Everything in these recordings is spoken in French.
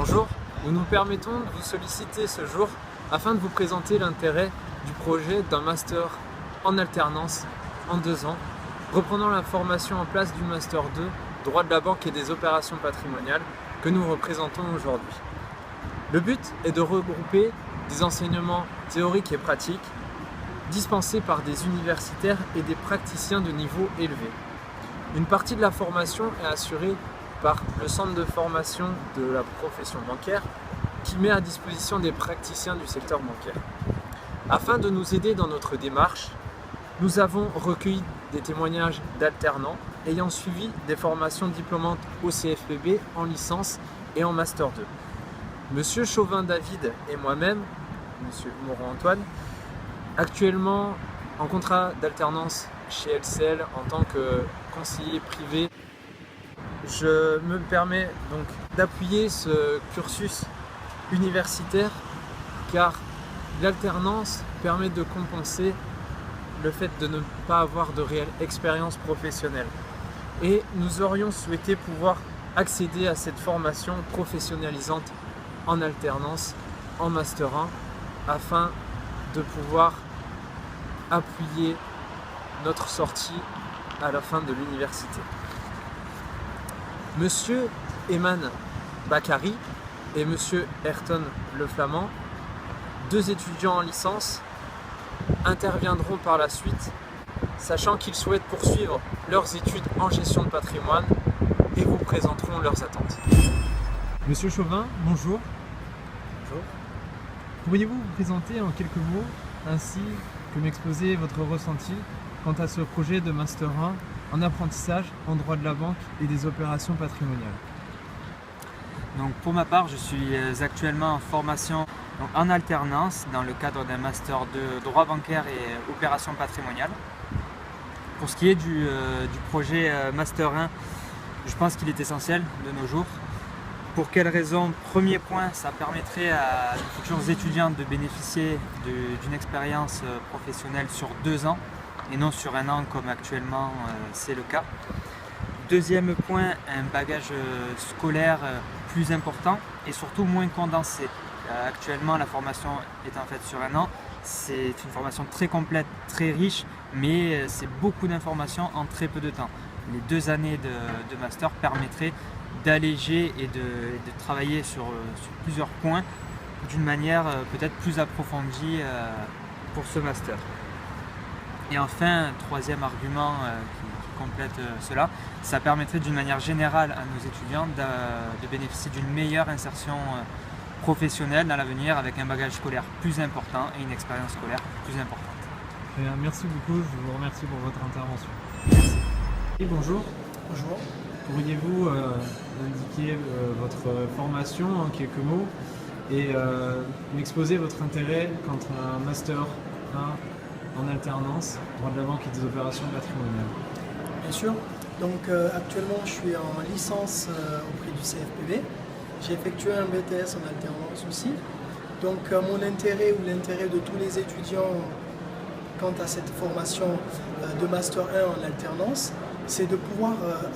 Bonjour, nous nous permettons de vous solliciter ce jour afin de vous présenter l'intérêt du projet d'un master en alternance en 2 ans, reprenant la formation en place du master 2, droit de la banque et des opérations patrimoniales, que nous représentons aujourd'hui. Le but est de regrouper des enseignements théoriques et pratiques dispensés par des universitaires et des praticiens de niveau élevé. Une partie de la formation est assurée par le centre de formation de la profession bancaire qui met à disposition des praticiens du secteur bancaire. Afin de nous aider dans notre démarche, nous avons recueilli des témoignages d'alternants ayant suivi des formations diplômantes au CFPB en licence et en master 2. Monsieur Chauvin David et moi-même, Monsieur Moreau Antoine, actuellement en contrat d'alternance chez LCL en tant que conseiller privé, je me permets donc d'appuyer ce cursus universitaire car l'alternance permet de compenser le fait de ne pas avoir de réelle expérience professionnelle. Et nous aurions souhaité pouvoir accéder à cette formation professionnalisante en alternance, en Master 1, afin de pouvoir appuyer notre sortie à la fin de l'université. Monsieur Eman Bakary et Monsieur Ayrton Le Flamand, 2 étudiants en licence, interviendront par la suite, sachant qu'ils souhaitent poursuivre leurs études en gestion de patrimoine et vous présenteront leurs attentes. Monsieur Chauvin, bonjour. Bonjour. Pourriez-vous vous présenter en quelques mots ainsi que m'exposer votre ressenti quant à ce projet de Master 1 en apprentissage en droit de la banque et des opérations patrimoniales? Donc pour ma part, je suis actuellement en formation en alternance dans le cadre d'un master de droit bancaire et opérations patrimoniales. Pour ce qui est du projet Master 1, je pense qu'il est essentiel de nos jours. Pour quelles raisons? Premier point, ça permettrait à nos futurs étudiants de bénéficier d'une expérience professionnelle sur 2 ans et non sur 1 an comme actuellement c'est le cas. Deuxième point, un bagage scolaire plus important et surtout moins condensé. Actuellement, la formation étant faite sur 1 an, c'est une formation très complète, très riche, mais c'est beaucoup d'informations en très peu de temps. Les 2 années de master permettraient d'alléger et de travailler sur plusieurs points d'une manière peut-être plus approfondie pour ce master. Et enfin, troisième argument qui complète cela, ça permettrait d'une manière générale à nos étudiants de bénéficier d'une meilleure insertion professionnelle dans l'avenir avec un bagage scolaire plus important et une expérience scolaire plus importante. Bien, merci beaucoup, je vous remercie pour votre intervention. Merci. Et bonjour. Bonjour. Pourriez-vous indiquer votre formation en quelques mots et m'exposer votre intérêt quant à un Master 1 en alternance, droit de la banque et des opérations patrimoniales? Bien sûr. Donc actuellement je suis en licence auprès du CFPB. J'ai effectué un BTS en alternance aussi. Donc mon intérêt ou l'intérêt de tous les étudiants quant à cette formation de Master 1 en alternance, c'est de pouvoir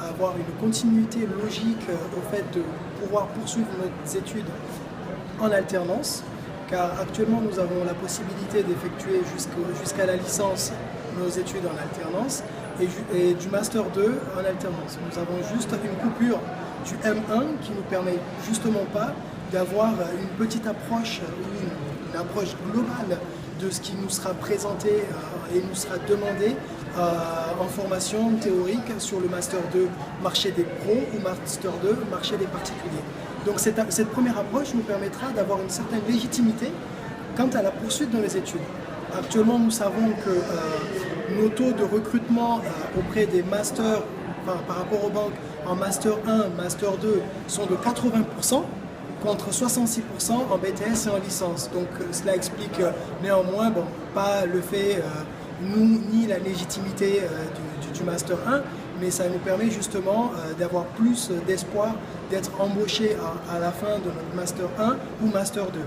avoir une continuité logique au fait de pouvoir poursuivre nos études en alternance, car actuellement nous avons la possibilité d'effectuer jusqu'à la licence nos études en alternance et du Master 2 en alternance. Nous avons juste une coupure du M1 qui nous permet justement pas d'avoir une petite approche ou une approche globale de ce qui nous sera présenté et nous sera demandé en formation théorique sur le Master 2 marché des pros ou Master 2 marché des particuliers. Donc cette première approche nous permettra d'avoir une certaine légitimité quant à la poursuite de nos études. Actuellement, nous savons que nos taux de recrutement auprès des masters par rapport aux banques en Master 1, Master 2 sont de 80%. Contre 66% en BTS et en licence. Donc cela explique néanmoins pas le fait, ni la légitimité du Master 1, mais ça nous permet justement d'avoir plus d'espoir d'être embauché à la fin de notre Master 1 ou Master 2.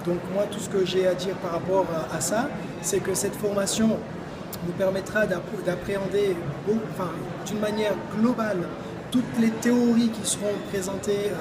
Donc moi, tout ce que j'ai à dire par rapport à ça, c'est que cette formation nous permettra d'appréhender d'une manière globale toutes les théories qui seront présentées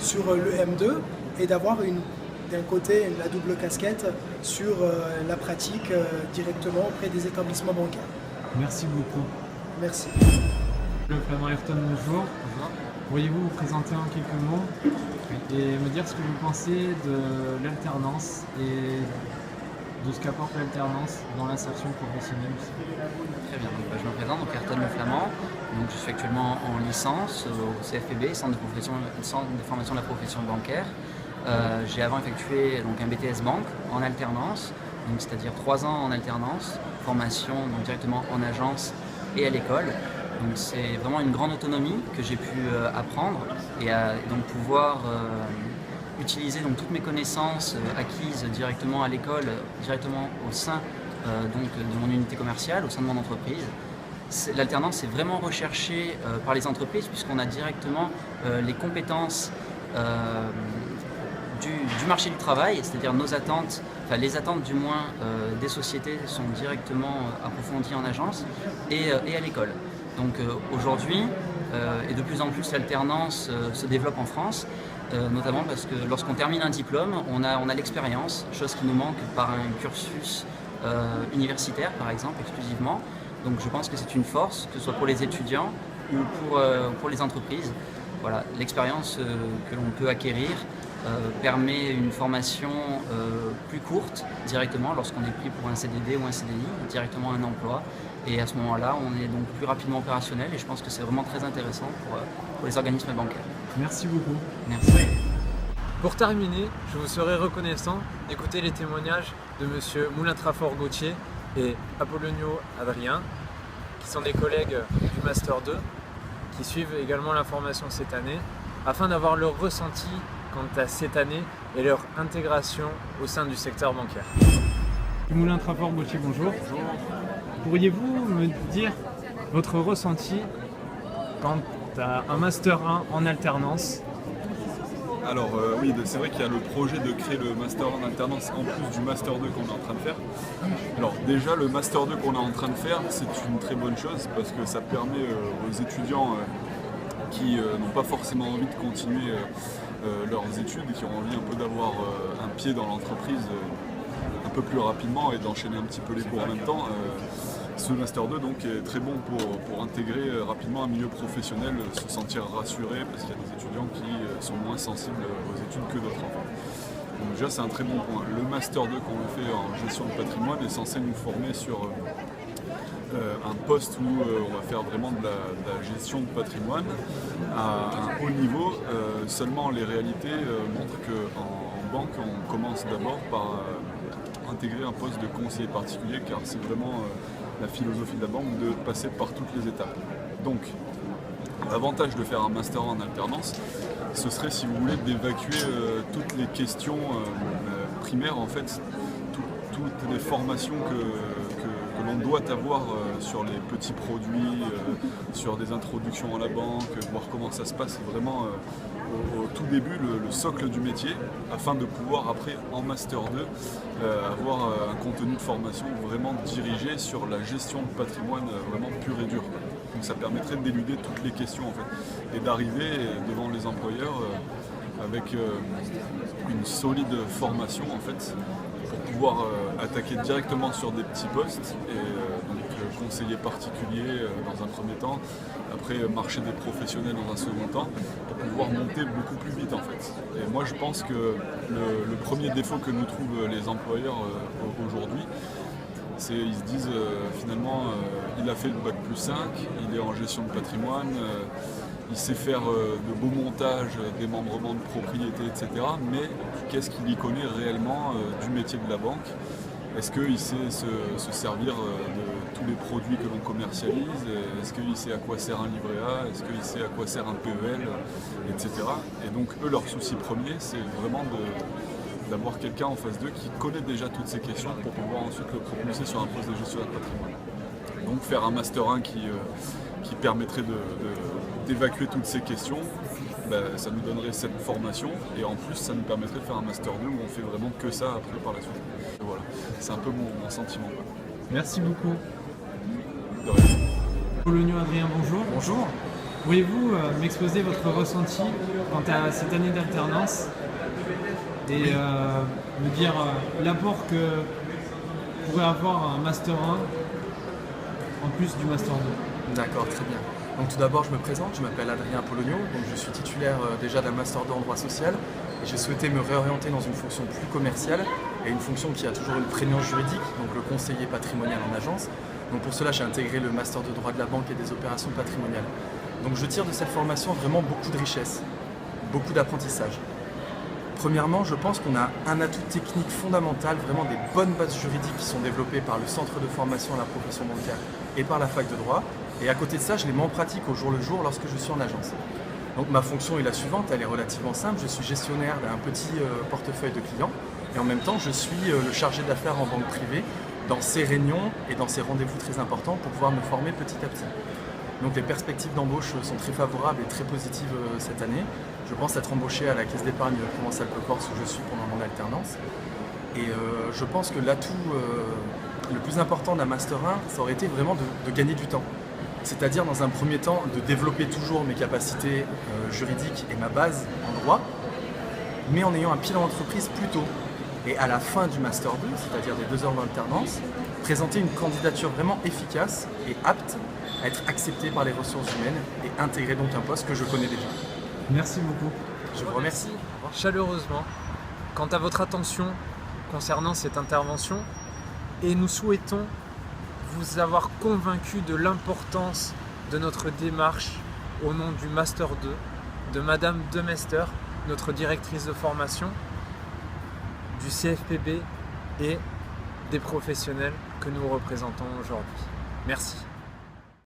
sur le M2 et d'avoir d'un côté la double casquette sur la pratique directement auprès des établissements bancaires. Merci beaucoup. Merci. Le Flamand Ayrton, bonjour. Pourriez-vous vous présenter en quelques mots et me dire ce que vous pensez de l'alternance et de ce qu'apporte l'alternance dans l'insertion professionnelle aussi? Très bien, donc, je me présente, donc Ayrton Le Flamand. Donc, je suis actuellement en licence au CFPB, Centre de formation de la profession bancaire. J'ai avant effectué donc, un BTS Banque en alternance, c'est-à-dire 3 ans en alternance, formation donc, directement en agence et à l'école. Donc c'est vraiment une grande autonomie que j'ai pu apprendre et donc pouvoir utiliser donc, toutes mes connaissances acquises directement à l'école, directement au sein donc, de mon unité commerciale, au sein de mon entreprise. L'alternance est vraiment recherchée par les entreprises puisqu'on a directement les compétences du marché du travail, c'est-à-dire nos attentes, enfin les attentes du moins des sociétés sont directement approfondies en agence et à l'école. Donc aujourd'hui, et de plus en plus l'alternance se développe en France, notamment parce que lorsqu'on termine un diplôme, on a l'expérience, chose qui nous manque par un cursus universitaire par exemple exclusivement. Donc je pense que c'est une force, que ce soit pour les étudiants ou pour les entreprises. Voilà, l'expérience que l'on peut acquérir permet une formation plus courte directement lorsqu'on est pris pour un CDD ou un CDI, directement un emploi. Et à ce moment-là, on est donc plus rapidement opérationnel et je pense que c'est vraiment très intéressant pour les organismes bancaires. Merci beaucoup. Merci. Pour terminer, je vous serais reconnaissant d'écouter les témoignages de M. Moulin-Trafort Gauthier et Apollonio Adrien, qui sont des collègues du Master 2, qui suivent également la formation cette année, afin d'avoir leur ressenti quant à cette année et leur intégration au sein du secteur bancaire. Moulin-Trafort Gauthier, bonjour. Bonjour. Pourriez-vous me dire votre ressenti quant à un Master 1 en alternance? Alors oui, c'est vrai qu'il y a le projet de créer le Master en alternance en plus du Master 2 qu'on est en train de faire. Alors déjà, le Master 2 qu'on est en train de faire, c'est une très bonne chose parce que ça permet aux étudiants qui n'ont pas forcément envie de continuer leurs études et qui ont envie un peu d'avoir un pied dans l'entreprise un peu plus rapidement et d'enchaîner un petit peu les cours en même temps. Ce Master 2 donc, est très bon pour intégrer rapidement un milieu professionnel, se sentir rassuré parce qu'il y a des étudiants qui sont moins sensibles aux études que d'autres. Donc déjà c'est un très bon point. Le Master 2 qu'on fait en gestion de patrimoine est censé nous former sur un poste où on va faire vraiment de la gestion de patrimoine à un haut niveau. Seulement les réalités montrent qu'en banque on commence d'abord par intégrer un poste de conseiller particulier car c'est vraiment la philosophie de la banque de passer par toutes les étapes. Donc l'avantage de faire un master en alternance, ce serait si vous voulez d'évacuer toutes les questions primaires en fait, toutes les formations que l'on doit avoir sur les petits produits, sur des introductions à la banque, voir comment ça se passe vraiment au tout début, le socle du métier, afin de pouvoir après en Master 2 avoir un contenu de formation vraiment dirigé sur la gestion de patrimoine vraiment pur et dur. Donc ça permettrait d'éluder toutes les questions en fait, et d'arriver devant les employeurs avec une solide formation en fait, pour pouvoir attaquer directement sur des petits postes et donc conseiller particulier dans un premier temps, après marché des professionnels dans un second temps, pour pouvoir monter beaucoup plus vite en fait. Et moi je pense que le premier défaut que nous trouvent les employeurs aujourd'hui, c'est ils se disent finalement il a fait le bac plus 5, il est en gestion de patrimoine, il sait faire de beaux montages, démembrement de propriété, etc. Mais qu'est-ce qu'il y connaît réellement du métier de la banque? Est-ce qu'il sait se servir de tous les produits que l'on commercialise? Est-ce qu'il sait à quoi sert un livret A? Est-ce qu'il sait à quoi sert un PEL? Etc. Et donc eux, leur souci premier, c'est vraiment d'avoir quelqu'un en face d'eux qui connaît déjà toutes ces questions pour pouvoir ensuite le propulser sur un poste de gestionnaire de patrimoine. Donc faire un Master 1 qui permettrait d'évacuer toutes ces questions, ça nous donnerait cette formation et en plus ça nous permettrait de faire un Master 2 où on fait vraiment que ça après par la suite. Et voilà, c'est un peu mon sentiment. Merci beaucoup. De rien. Apollonio Adrien, bonjour. Bonjour. Pourriez-vous m'exposer votre ressenti quant à cette année d'alternance et me dire l'apport que pourrait avoir un Master 1 en plus du Master 2? D'accord, très bien. Donc tout d'abord, je me présente, je m'appelle Adrien Polonio, donc je suis titulaire déjà d'un Master 2 en droit social et j'ai souhaité me réorienter dans une fonction plus commerciale et une fonction qui a toujours une prégnance juridique, donc le conseiller patrimonial en agence. Donc pour cela, j'ai intégré le Master de droit de la banque et des opérations patrimoniales. Donc je tire de cette formation vraiment beaucoup de richesse, beaucoup d'apprentissage. Premièrement, je pense qu'on a un atout technique fondamental, vraiment des bonnes bases juridiques qui sont développées par le centre de formation à la profession bancaire et par la fac de droit. Et à côté de ça, je les mets en pratique au jour le jour lorsque je suis en agence. Donc ma fonction est la suivante, elle est relativement simple. Je suis gestionnaire d'un petit portefeuille de clients et en même temps, je suis le chargé d'affaires en banque privée dans ces réunions et dans ces rendez-vous très importants pour pouvoir me former petit à petit. Donc les perspectives d'embauche sont très favorables et très positives cette année. Je pense être embauché à la Caisse d'épargne Provence-Alpes-Corse où je suis pendant mon alternance. Et je pense que l'atout le plus important d'un Master 1, ça aurait été vraiment de gagner du temps. C'est-à-dire dans un premier temps de développer toujours mes capacités juridiques et ma base en droit, mais en ayant un pied dans l'entreprise plus tôt. Et à la fin du Master 2, c'est-à-dire des 2 heures d'alternance, présenter une candidature vraiment efficace et apte à être acceptée par les ressources humaines et intégrer donc un poste que je connais déjà. Merci beaucoup. Je vous remercie. Chaleureusement quant à votre attention concernant cette intervention et nous souhaitons vous avoir convaincu de l'importance de notre démarche au nom du Master 2, de Madame Demester, notre directrice de formation, du CFPB et des professionnels que nous représentons aujourd'hui. Merci.